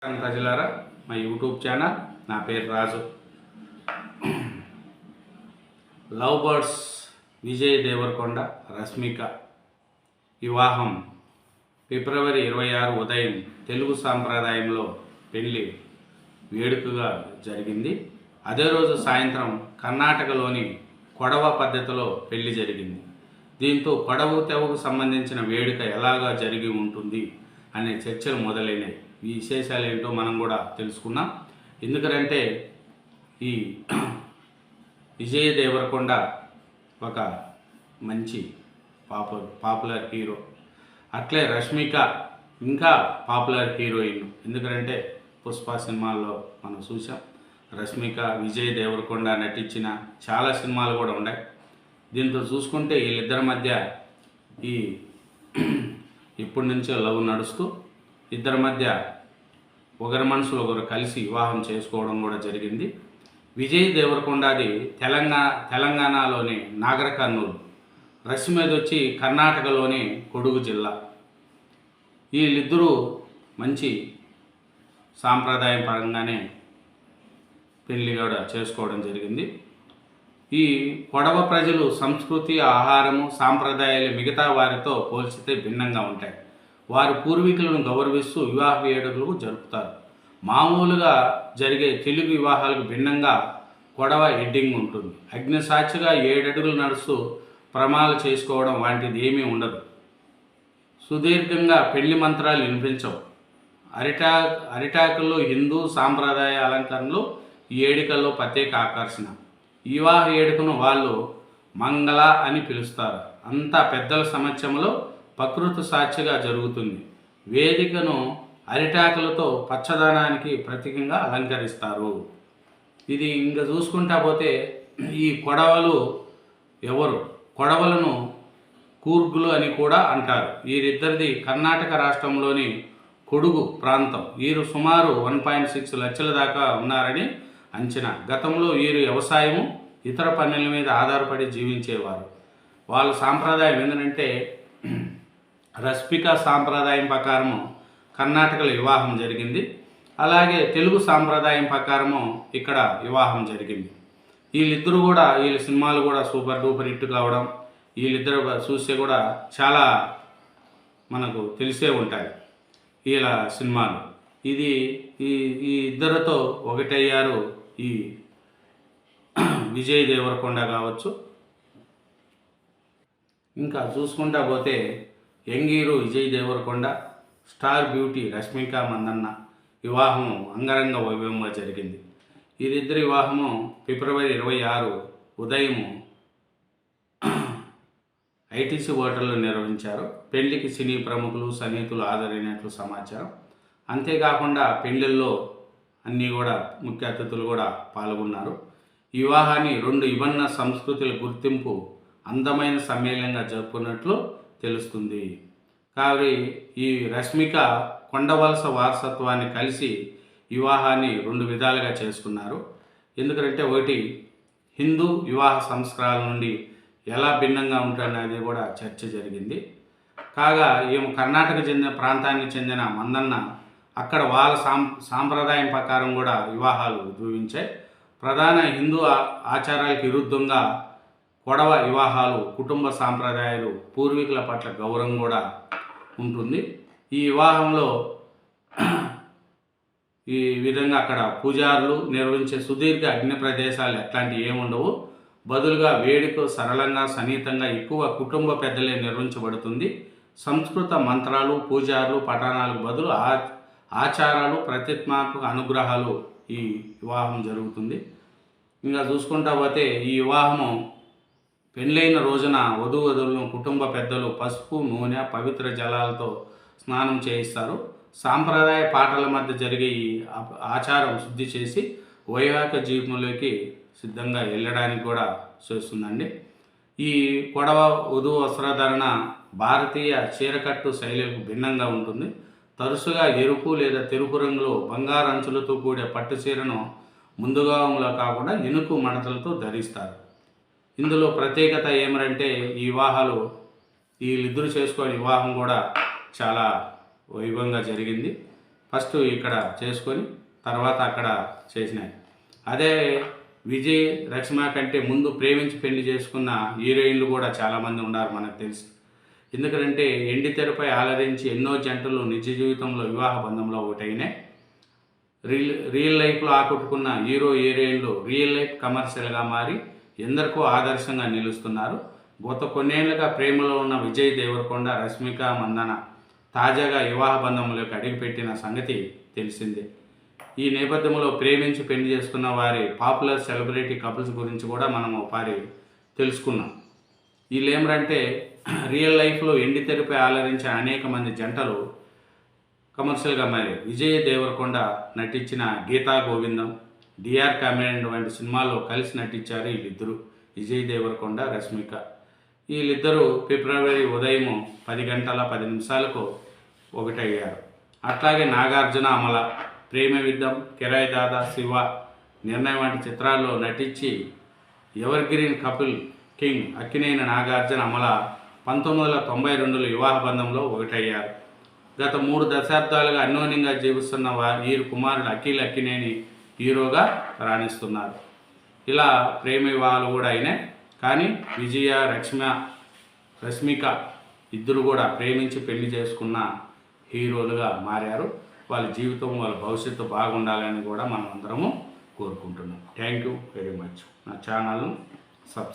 ప్రజలారా, మా YouTube channel, నా పేరు రాజు. లవ్ బర్డ్స్ విజయ్ దేవరకొండ రష్మిక వివాహం ఫిబ్రవరి 26 ఉదయం తెలుగు సాంప్రదాయంలో పెళ్లి వేడుకగా జరిగింది. అదే రోజు సాయంత్రం కర్ణాటకలోని కొడవ పద్ధతిలో పెళ్లి జరిగింది. దీంతో కొడవ తెవకు సంబంధించిన వేడుక ఎలాగా జరిగి ఉంటుంది అనే చర్చలు మొదలైనవి. ఈ విశేషాలు ఏంటో మనం కూడా తెలుసుకున్నాం. ఎందుకంటే ఈ విజయ్ దేవరకొండ ఒక మంచి పాపులర్ హీరో, అట్లే రష్మిక ఇంకా పాపులర్ హీరోయిన్. ఎందుకంటే పుష్ప సినిమాల్లో మనం చూసాం. రష్మిక విజయ్ దేవరకొండ నటించిన చాలా సినిమాలు కూడా ఉన్నాయి. దీంతో చూసుకుంటే వీళ్ళిద్దరి మధ్య ఈ ఇప్పటి నుంచో లవ్ నడుస్తూ ఇద్దరి మధ్య ఒకరి మనసులో ఒకరు కలిసి వివాహం చేసుకోవడం కూడా జరిగింది. విజయ్ దేవరకొండది తెలంగాణలోని నాగర్ కర్నూలు, రష్మిది వచ్చి కర్ణాటకలోని కొడుగు జిల్లా. వీళ్ళిద్దరూ మంచి సాంప్రదాయం పరంగానే పెళ్లి కూడా చేసుకోవడం జరిగింది. ఈ కొడవ ప్రజలు సంస్కృతి, ఆహారము, సాంప్రదాయాలు మిగతా వారితో పోల్చితే భిన్నంగా ఉంటాయి. వారు పూర్వీకులను గౌరవిస్తూ వివాహ వేడుకలు జరుపుతారు. మామూలుగా జరిగే తెలుగు వివాహాలకు భిన్నంగా కొడవ ఎడ్డింగ్ ఉంటుంది. అగ్నిసాక్షిగా 7 అడుగులు నడుస్తూ ప్రమాణాలు చేసుకోవడం వంటిది ఏమీ ఉండదు. సుదీర్ఘంగా పెళ్లి మంత్రాలు వినిపించవు. అరిటాకుల్లో హిందూ సాంప్రదాయ అలంకరణలు ఈ వేడుకల్లో ప్రత్యేక ఆకర్షణ. వివాహ వేడుకను వాళ్ళు మంగళ అని పిలుస్తారు. అంతా పెద్దల సమక్షంలో ప్రకృతి సాక్షిగా జరుగుతుంది. వేదికను అరిటాకులతో పచ్చదనానికి ప్రతీకంగా అలంకరిస్తారు. ఇది ఇంకా చూసుకుంటా పోతే ఈ కొడవలు ఎవరు? కొడవలను కూర్గులు అని కూడా అంటారు. వీరిద్దరిది కర్ణాటక రాష్ట్రంలోని కొడుగు ప్రాంతం. వీరు సుమారు 1.6 లక్షల దాకా ఉన్నారని అంచనా. గతంలో వీరు వ్యవసాయము, ఇతర పనుల మీద ఆధారపడి జీవించేవారు. వాళ్ళ సాంప్రదాయం ఏంటంటే రష్మిక సాంప్రదాయం ప్రకారము కర్ణాటకలో వివాహం జరిగింది. అలాగే తెలుగు సాంప్రదాయం ప్రకారము ఇక్కడ వివాహం జరిగింది. వీళ్ళిద్దరూ కూడా వీళ్ళ సినిమాలు కూడా సూపర్ డూపర్ హిట్ కావడం, వీళ్ళిద్దరు చూస్తే కూడా చాలా మనకు తెలిసే ఉంటాయి వీళ్ళ సినిమాలు. ఇది ఈ ఇద్దరితో ఒకటయ్యారు ఈ విజయ్ దేవరకొండ కావచ్చు. ఇంకా చూసుకుంటా పోతే young hero Vijay Devarakonda, star beauty Rashmika Mandanna వివాహం అంగరంగ వైభవంగా జరిగింది. వీరిద్దరి వివాహము ఫిబ్రవరి 26 ఉదయం ఐటీసీ హోటల్లో నిర్వహించారు. పెళ్లికి సినీ ప్రముఖులు, సన్నిహితులు హాజరైనట్లు సమాచారం. అంతేకాకుండా పెళ్లిల్లో అన్నీ కూడా ముఖ్య అతిథులు కూడా పాల్గొన్నారు. ఈ వివాహాన్ని 2 విభిన్న సంస్కృతుల గుర్తింపు అందమైన సమ్మేళనంగా జరుపుకున్నట్లు తెలుస్తుంది. కాబట్టి ఈ రష్మిక కొండవలస వారసత్వాన్ని కలిసి వివాహాన్ని 2 విధాలుగా చేసుకున్నారు. ఎందుకంటే ఒకటి హిందూ వివాహ సంస్కారాల నుండి ఎలా భిన్నంగా ఉంటుందనేది కూడా చర్చ జరిగింది. కాగా ఈమె కర్ణాటక ప్రాంతానికి చెందిన మందన్న అక్కడ వాళ్ళ సాంప్రదాయం ప్రకారం కూడా వివాహాలు ఉద్భవించాయి. ప్రధాన హిందూ ఆచారాలకు విరుద్ధంగా కొడవ వివాహాలు, కుటుంబ సాంప్రదాయాలు, పూర్వీకుల పట్ల గౌరవం కూడా ఉంటుంది. ఈ వివాహంలో ఈ విధంగా అక్కడ పూజారులు నిర్వహించే సుదీర్ఘ అగ్ని ప్రదేశాలు ఎట్లాంటివి ఏముండవు. బదులుగా వేడుక సరళంగా, సన్నిహితంగా ఎక్కువ కుటుంబ పెద్దలే నిర్వహించబడుతుంది. సంస్కృత మంత్రాలు, పూజారులు, పఠనాలకు బదులు ఆచారాలు, ప్రతిమాత్మక అనుగ్రహాలు ఈ వివాహం జరుగుతుంది. ఇంకా చూసుకుంటా పోతే ఈ వివాహము పెళ్ళైన రోజున వధువులను కుటుంబ పెద్దలు పసుపు, నూనె, పవిత్ర జలాలతో స్నానం చేయిస్తారు. సాంప్రదాయ పాటల మధ్య జరిగే ఈ ఆచారం శుద్ధి చేసి వైవాహిక జీవితంలోకి సిద్ధంగా వెళ్ళడానికి కూడా చేస్తుందండి. ఈ కొడవ వధువు వస్త్రధారణ భారతీయ చీరకట్టు శైలికి భిన్నంగా ఉంటుంది. తరచుగా ఎరుపు లేదా తెలుపు రంగులో బంగారు అంచులతో కూడే పట్టు చీరను ముందుగాలో కాకుండా ఇనుకు మడతలతో ధరిస్తారు. ఇందులో ప్రత్యేకత ఏమిటంటే ఈ వివాహాలు వీళ్ళిద్దరూ చేసుకునే వివాహం కూడా చాలా వైభవంగా జరిగింది. ఫస్ట్ ఇక్కడ చేసుకొని తర్వాత అక్కడ చేసినాయి. అదే విజయ్ రక్షమ కంటే ముందు ప్రేమించి పెళ్లి చేసుకున్న హీరోయిన్లు కూడా చాలామంది ఉన్నారు మనకు తెలుసు. ఎందుకంటే ఎండితెరపై ఆలరించి ఎన్నో జంటలు నిజ జీవితంలో వివాహ బంధంలో ఒకటైనాయి. రియల్ లైఫ్లో ఆకట్టుకున్న హీరోయిన్లు రియల్ లైఫ్ కమర్షియల్గా మారి ఎందరికో ఆదర్శంగా నిలుస్తున్నారు. గత కొన్నేళ్లుగా ప్రేమలో ఉన్న విజయ్ దేవరకొండ, రష్మిక మందన తాజాగా వివాహ బంధంలోకి అడుగుపెట్టిన సంగతి తెలిసిందే. ఈ నేపథ్యంలో ప్రేమించి పెళ్లి చేసుకున్న వారి పాపులర్ సెలబ్రిటీ కపుల్స్ గురించి కూడా మనం ఒకసారి తెలుసుకున్నాం. వీళ్ళు ఏమిటంటే రియల్ లైఫ్లో ఎండితెరపై ఆలరించిన అనేక మంది జంటలు కమర్షియల్గా మరి విజయ్ దేవరకొండ నటించిన గీతా గోవిందం, డిఆర్ కామినేని వంటి సినిమాల్లో కలిసి నటించారు వీళ్ళిద్దరూ, విజయ్ దేవరకొండ, రష్మిక. వీళ్ళిద్దరూ ఫిబ్రవరి ఉదయం 10:10 ఒకటయ్యారు. అట్లాగే నాగార్జున, అమల, ప్రేమ యుద్ధం, కిరాయి దాదా, శివ, నిర్ణయం వంటి చిత్రాల్లో నటించి evergreen couple king Akkineni Nagarjuna, Amala 1992లో వివాహ బంధంలో ఒకటయ్యారు. గత 3 దశాబ్దాలుగా అన్యోన్యంగా జీవిస్తున్న వీరి కుమారుడు అఖిల్ అక్కినేని హీరోగా రాణిస్తున్నారు. ఇలా ప్రేమ వివాహాలు కూడా అయినాయి. కానీ విజయ, రష్మిక ఇద్దరు కూడా ప్రేమించి పెళ్లి చేసుకున్న హీరోలుగా మారారు. వాళ్ళ జీవితం, వాళ్ళ భవిష్యత్తు బాగుండాలని కూడా మనం అందరము కోరుకుంటున్నాం. Thank you very much. నా ఛానల్ను సబ్స్క్రైబ్